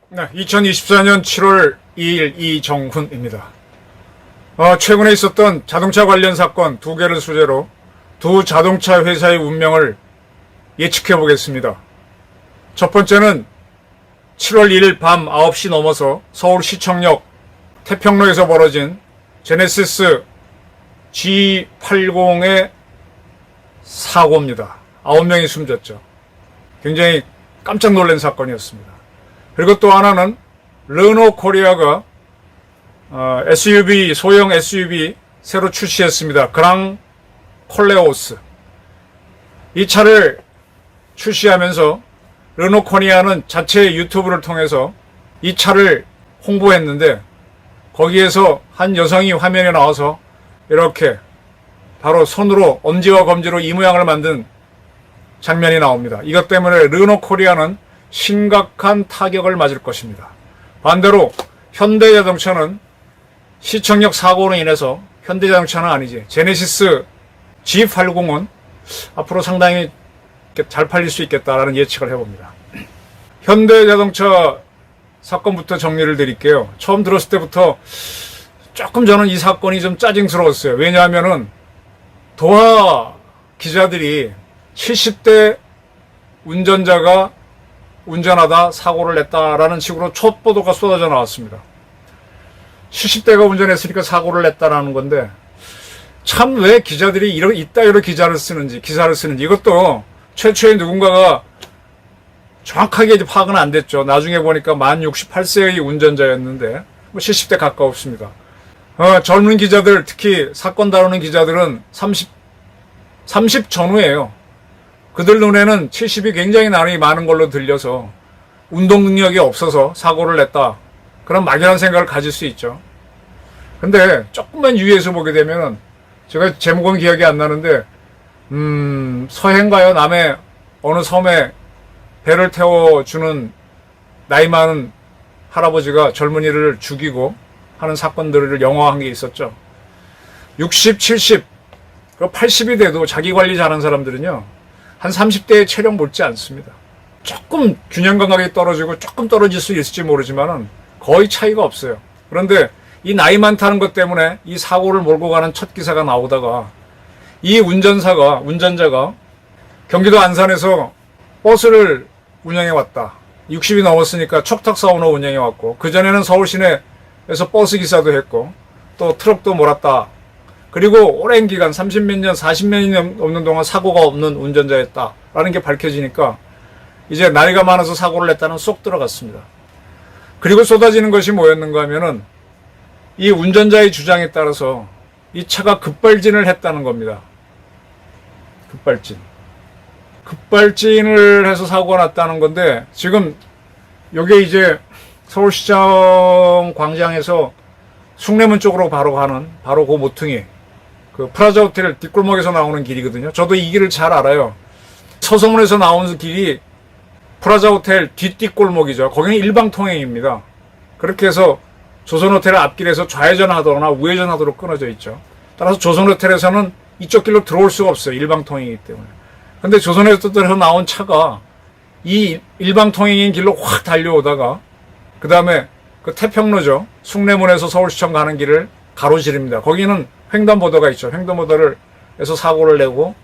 네, 2024년 7월 2일 이정훈입니다. 최근에 있었던 자동차 관련 사건 2개를 소재로 두 자동차 회사의 운명을 예측해 보겠습니다. 첫 번째는 7월 1일 밤 9시 넘어서 서울 시청역 태평로에서 벌어진 제네시스 G80의 사고입니다. 9명이 숨졌죠. 굉장히 깜짝 놀란 사건이었습니다. 그리고 또 하나는 르노 코리아가 SUV, 소형 SUV 새로 출시했습니다. 그랑 콜레오스. 이 차를 출시하면서 르노 코리아는 자체 유튜브를 통해서 이 차를 홍보했는데 거기에서 한 여성이 화면에 나와서 이렇게 바로 손으로 엄지와 검지로 이 모양을 만든 장면이 나옵니다. 이것 때문에 르노 코리아는 심각한 타격을 맞을 것입니다. 반대로 현대자동차는 시청역 사고로 인해서 현대자동차는 아니지 제네시스 G80은 앞으로 상당히 잘 팔릴 수 있겠다라는 예측을 해봅니다. 현대자동차 사건부터 정리를 드릴게요. 처음 들었을 때부터 조금 저는 이 사건이 좀 짜증스러웠어요. 왜냐하면은 도하 기자들이 70대 운전자가 운전하다 사고를 냈다라는 식으로 첫 보도가 쏟아져 나왔습니다. 70대가 운전했으니까 사고를 냈다라는 건데 참 왜 기자들이 이따위로 기사를 쓰는지 이것도 최초에 누군가가 정확하게 파악은 안 됐죠. 나중에 보니까 만 68세의 운전자였는데 70대 가까웠습니다. 젊은 기자들, 특히 사건 다루는 기자들은 30 전후예요. 그들 눈에는 70이 굉장히 나이 많은 걸로 들려서 운동 능력이 없어서 사고를 냈다. 그런 막연한 생각을 가질 수 있죠. 근데 조금만 유의해서 보게 되면은 제가 제목은 기억이 안 나는데 서해인가요? 남해 어느 섬에 배를 태워주는 나이 많은 할아버지가 젊은이를 죽이고 하는 사건들을 영화한 게 있었죠. 60, 70, 80이 돼도 자기 관리 잘하는 사람들은요. 한 30대의 체력 못지 않습니다. 조금 균형 감각이 떨어지고 조금 떨어질 수 있을지 모르지만은 거의 차이가 없어요. 그런데 이 나이 많다는 것 때문에 이 사고를 몰고 가는 첫 기사가 나오다가 이 운전자가 경기도 안산에서 버스를 운영해 왔다. 60이 넘었으니까 척탁사원을 운영해 왔고 그전에는 서울 시내에서 버스 기사도 했고 또 트럭도 몰았다. 그리고 오랜 기간 30몇 년, 40년이 넘는 동안 사고가 없는 운전자였다라는 게 밝혀지니까 이제 나이가 많아서 사고를 냈다는 쏙 들어갔습니다. 그리고 쏟아지는 것이 뭐였는가 하면은 이 운전자의 주장에 따라서 이 차가 급발진을 했다는 겁니다. 급발진을 해서 사고가 났다는 건데 지금 요게 이제 서울시장 광장에서 숭례문 쪽으로 바로 가는 바로 그 모퉁이 그 프라자 호텔 뒷골목에서 나오는 길이거든요. 저도 이 길을 잘 알아요. 서성문에서 나오는 길이 프라자 호텔 뒷골목이죠. 거기는 일방통행입니다. 그렇게 해서 조선호텔 앞길에서 좌회전 하거나 우회전 하도록 끊어져 있죠. 따라서 조선호텔에서는 이쪽 길로 들어올 수가 없어요. 일방통행이기 때문에. 근데 조선호텔에서 나온 차가 이 일방통행인 길로 확 달려오다가 그 다음에 그 태평로죠. 숭례문에서 서울시청 가는 길을 가로지릅니다. 거기는 횡단보도가 있죠. 횡단보도를 해서 사고를 내고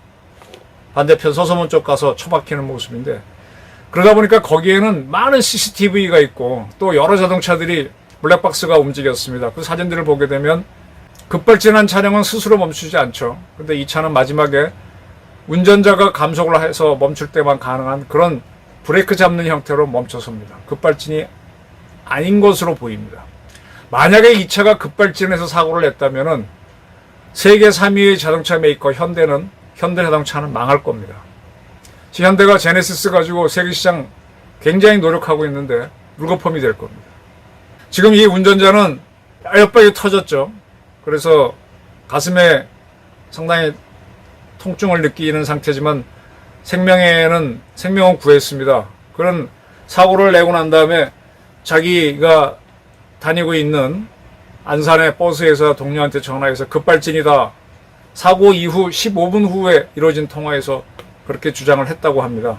반대편 서서문 쪽 가서 처박히는 모습인데 그러다 보니까 거기에는 많은 CCTV가 있고 또 여러 자동차들이 블랙박스가 움직였습니다. 그 사진들을 보게 되면 급발진한 차량은 스스로 멈추지 않죠. 근데 이 차는 마지막에 운전자가 감속을 해서 멈출 때만 가능한 그런 브레이크 잡는 형태로 멈춰섭니다. 급발진이 아닌 것으로 보입니다. 만약에 이 차가 급발진해서 사고를 냈다면은 세계 3위의 자동차 메이커 현대자동차는 망할 겁니다. 현대가 제네시스 가지고 세계시장 굉장히 노력하고 있는데 물거품이 될 겁니다. 지금 이 운전자는 뼈뼈이 터졌죠. 그래서 가슴에 상당히 통증을 느끼는 상태지만 생명은 구했습니다. 그런 사고를 내고 난 다음에 자기가 다니고 있는 안산의 버스에서 동료한테 전화해서 급발진이다. 사고 이후 15분 후에 이루어진 통화에서 그렇게 주장을 했다고 합니다.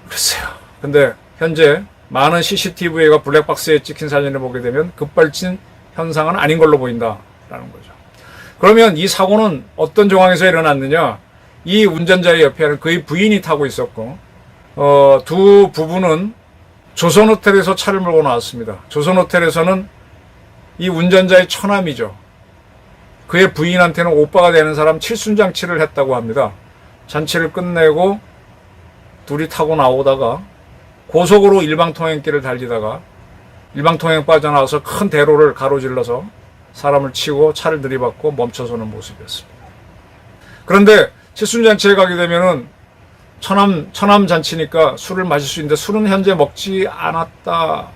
글쎄요. 근데 현재 많은 CCTV가 블랙박스에 찍힌 사진을 보게 되면 급발진 현상은 아닌 걸로 보인다라는 거죠. 그러면 이 사고는 어떤 정황에서 일어났느냐? 이 운전자의 옆에는 그의 부인이 타고 있었고, 두 부부는 조선호텔에서 차를 몰고 나왔습니다. 조선호텔에서는 이 운전자의 처남이죠. 그의 부인한테는 오빠가 되는 사람 칠순잔치를 했다고 합니다. 잔치를 끝내고 둘이 타고 나오다가 고속으로 일방통행길을 달리다가 일방통행 빠져나와서 큰 대로를 가로질러서 사람을 치고 차를 들이받고 멈춰서는 모습이었습니다. 그런데 칠순잔치에 가게 되면은 처남 잔치니까 술을 마실 수 있는데 술은 현재 먹지 않았다라는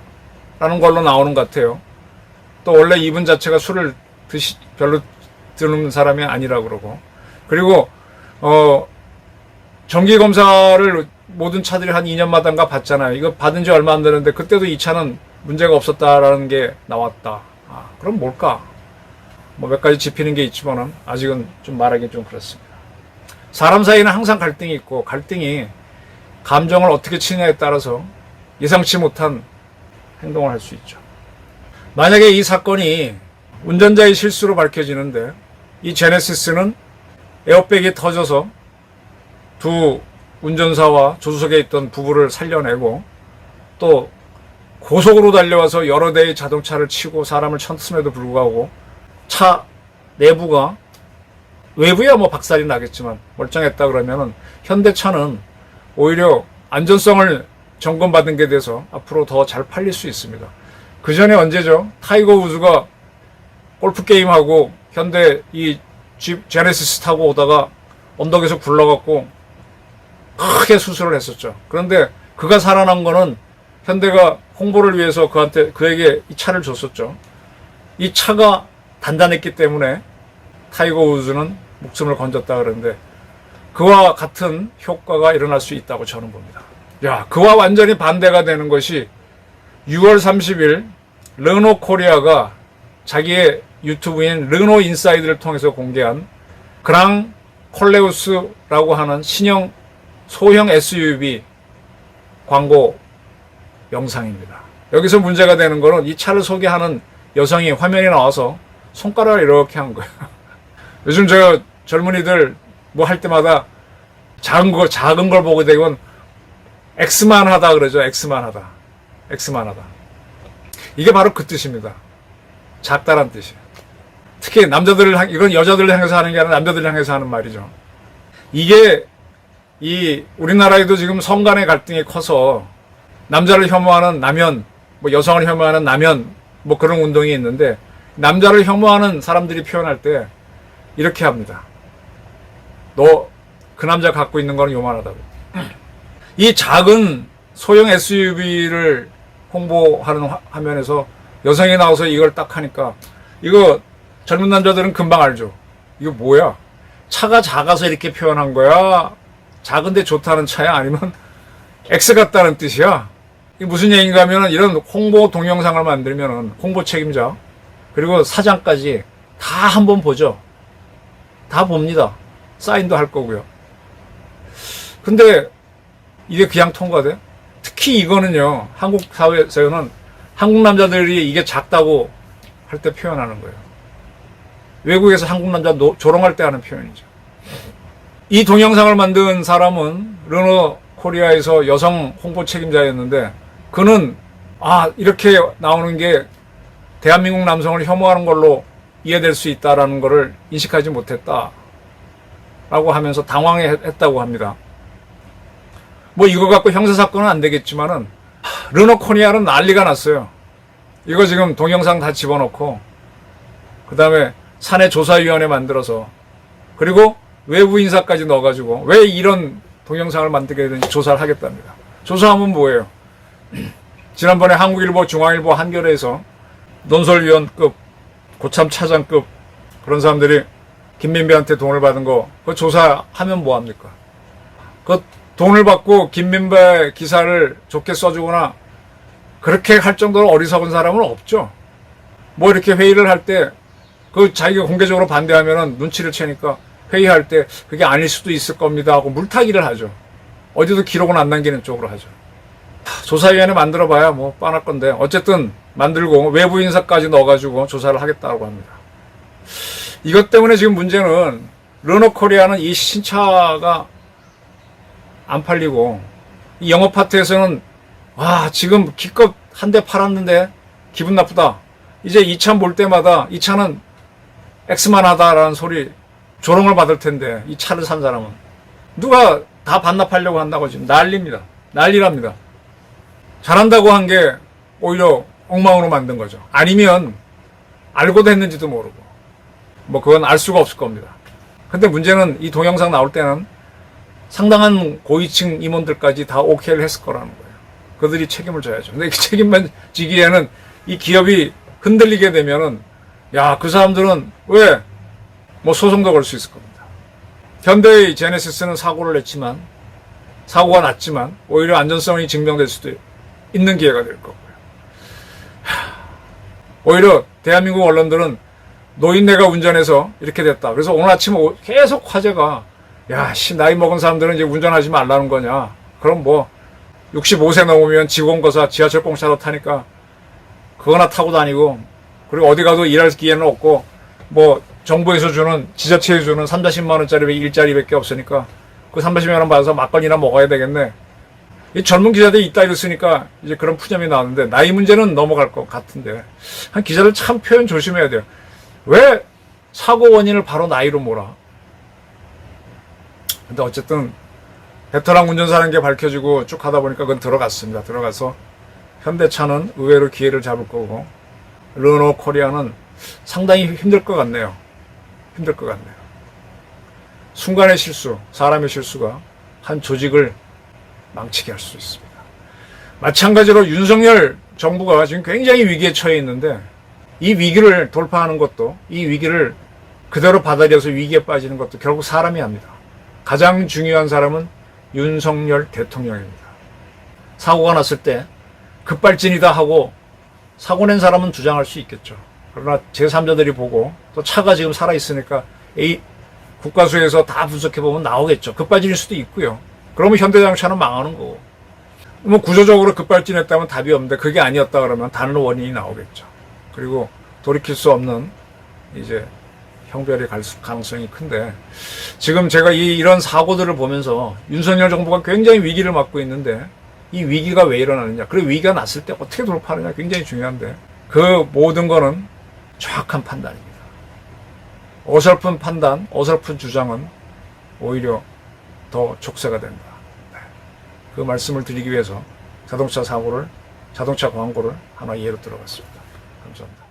걸로 나오는 것 같아요. 또 원래 이분 자체가 술을 별로 드는 사람이 아니라 그러고, 그리고 정기 검사를 모든 차들이 한 2년마다인가 받잖아요. 이거 받은 지 얼마 안 되는데 그때도 이 차는 문제가 없었다라는 게 나왔다. 그럼 뭘까? 뭐 몇 가지 짚히는 게 있지만은 아직은 좀 말하기 좀 그렇습니다. 사람 사이에는 항상 갈등이 있고, 갈등이 감정을 어떻게 치느냐에 따라서 예상치 못한 행동을 할 수 있죠. 만약에 이 사건이 운전자의 실수로 밝혀지는데 이 제네시스는 에어백이 터져서 두 운전사와 조수석에 있던 부부를 살려내고 또 고속으로 달려와서 여러 대의 자동차를 치고 사람을 쳤음에도 불구하고 차 내부가, 외부야 뭐 박살이 나겠지만 멀쩡했다 그러면은 현대차는 오히려 안전성을 점검받은 게 돼서 앞으로 더 잘 팔릴 수 있습니다. 그 전에 언제죠? 타이거 우즈가 골프 게임하고 현대 이 제네시스 타고 오다가 언덕에서 굴러갖고 크게 수술을 했었죠. 그런데 그가 살아난 거는 현대가 홍보를 위해서 그에게 이 차를 줬었죠. 이 차가 단단했기 때문에 타이거 우즈는 목숨을 건졌다 그러는데 그와 같은 효과가 일어날 수 있다고 저는 봅니다. 그와 완전히 반대가 되는 것이 6월 30일 르노 코리아가 자기의 유튜브인 르노 인사이드를 통해서 공개한 그랑 콜레우스라고 하는 신형 소형 SUV 광고 영상입니다. 여기서 문제가 되는 거는 이 차를 소개하는 여성이 화면에 나와서 손가락을 이렇게 한 거예요. 요즘 저 젊은이들 뭐 할 때마다 작은 걸 보게 되면 X만 하다 그러죠. X만 하다. 이게 바로 그 뜻입니다. 작다란 뜻이에요. 특히 이건 여자들을 향해서 하는 게 아니라 남자들을 향해서 하는 말이죠. 이게 우리나라에도 지금 성 간의 갈등이 커서 남자를 혐오하는 남연, 뭐 여성을 혐오하는 남연, 뭐 그런 운동이 있는데 남자를 혐오하는 사람들이 표현할 때 이렇게 합니다. 너 그 남자 갖고 있는 거는 요만하다고. 이 작은 소형 SUV를 홍보하는 화면에서 여성이 나와서 이걸 딱 하니까 이거 젊은 남자들은 금방 알죠. 이거 뭐야? 차가 작아서 이렇게 표현한 거야? 작은데 좋다는 차야? 아니면 X 같다는 뜻이야? 이게 무슨 얘기인가 하면은 이런 홍보 동영상을 만들면은 홍보 책임자 그리고 사장까지 다 한번 보죠. 다 봅니다. 사인도 할 거고요. 근데 이게 그냥 통과돼? 특히 이거는요, 한국 사회에서는 한국 남자들이 이게 작다고 할 때 표현하는 거예요. 외국에서 한국 남자 조롱할 때 하는 표현이죠. 이 동영상을 만든 사람은 르노 코리아에서 여성 홍보 책임자였는데 그는 이렇게 나오는 게 대한민국 남성을 혐오하는 걸로 이해될 수 있다라는 것을 인식하지 못했다 라고 하면서 당황했다고 합니다. 뭐 이거 갖고 형사사건은 안 되겠지만은 르노 코리아는 난리가 났어요. 이거 지금 동영상 다 집어넣고 그 다음에 사내 조사위원회 만들어서 그리고 외부 인사까지 넣어가지고 왜 이런 동영상을 만들게 되는지 조사를 하겠답니다. 조사하면 뭐예요? 지난번에 한국일보, 중앙일보, 한겨레에서 논설위원급, 고참 차장급 그런 사람들이 김민배한테 돈을 받은 거 그거 조사하면 뭐합니까? 그 돈을 받고 김민배 기사를 좋게 써주거나 그렇게 할 정도로 어리석은 사람은 없죠. 뭐 이렇게 회의를 할 때 그 자기가 공개적으로 반대하면은 눈치를 채니까 회의할 때 그게 아닐 수도 있을 겁니다 하고 물타기를 하죠. 어디도 기록은 안 남기는 쪽으로 하죠. 조사위원회 만들어봐야 뭐 뻔할 건데 어쨌든 만들고 외부 인사까지 넣어가지고 조사를 하겠다고 합니다. 이것 때문에 지금 문제는 르노코리아는 이 신차가 안 팔리고 이 영업파트에서는 와 지금 기껏 한 대 팔았는데 기분 나쁘다. 이제 이 차 몰 때마다 이 차는 X만 하다라는 소리 조롱을 받을 텐데 이 차를 산 사람은 누가 다 반납하려고 한다고 지금 난리입니다. 난리랍니다. 잘한다고 한 게 오히려 엉망으로 만든 거죠. 아니면 알고도 했는지도 모르고 뭐 그건 알 수가 없을 겁니다. 근데 문제는 이 동영상 나올 때는 상당한 고위층 임원들까지 다 오케이를 했을 거라는 거예요. 그들이 책임을 져야죠. 근데 그 책임만 지기에는 이 기업이 흔들리게 되면은 야, 그 사람들은 왜 뭐 소송도 걸 수 있을 겁니다. 현대의 제네시스는 사고를 냈지만 사고가 났지만 오히려 안전성이 증명될 수도 있는 기회가 될 거고요. 오히려 대한민국 언론들은 노인네가 운전해서 이렇게 됐다. 그래서 오늘 아침 계속 화제가 야, 나이 먹은 사람들은 이제 운전하지 말라는 거냐. 그럼 뭐 65세 넘으면 직원거사 지하철 공짜로 타니까 그거나 타고 다니고 그리고 어디 가도 일할 기회는 없고 뭐 정부에서 주는 지자체에서 주는 30-40만 원짜리 일자리밖에 없으니까 그 30만 원 받아서 막걸리나 먹어야 되겠네. 이 젊은 기자들이 이따위로 쓰니까 이제 그런 푸념이 나오는데 나이 문제는 넘어갈 것 같은데 한 기자들 참 표현 조심해야 돼요. 왜 사고 원인을 바로 나이로 몰아? 근데 어쨌든 베테랑 운전사라는 게 밝혀지고 쭉 하다 보니까 그건 들어갔습니다. 들어가서 현대차는 의외로 기회를 잡을 거고 르노코리아는 상당히 힘들 것 같네요. 힘들 것 같네요. 순간의 실수, 사람의 실수가 한 조직을 망치게 할 수 있습니다. 마찬가지로 윤석열 정부가 지금 굉장히 위기에 처해 있는데 이 위기를 돌파하는 것도 이 위기를 그대로 받아들여서 위기에 빠지는 것도 결국 사람이 합니다. 가장 중요한 사람은 윤석열 대통령입니다. 사고가 났을 때 급발진이다 하고 사고 낸 사람은 주장할 수 있겠죠. 그러나 제3자들이 보고 또 차가 지금 살아있으니까 국가수에서 다 분석해보면 나오겠죠. 급발진일 수도 있고요. 그러면 현대자동차는 망하는 거고. 뭐 구조적으로 급발진했다면 답이 없는데 그게 아니었다 그러면 다른 원인이 나오겠죠. 그리고 돌이킬 수 없는 이제 형별이 갈 가능성이 큰데 지금 제가 이런 사고들을 보면서 윤석열 정부가 굉장히 위기를 맞고 있는데 이 위기가 왜 일어나느냐. 그리고 위기가 났을 때 어떻게 돌파하느냐 굉장히 중요한데 그 모든 거는 정확한 판단입니다. 어설픈 판단, 어설픈 주장은 오히려 더 족쇄가 된다. 그 말씀을 드리기 위해서 자동차 광고를 하나 예로 들어봤습니다. 감사합니다.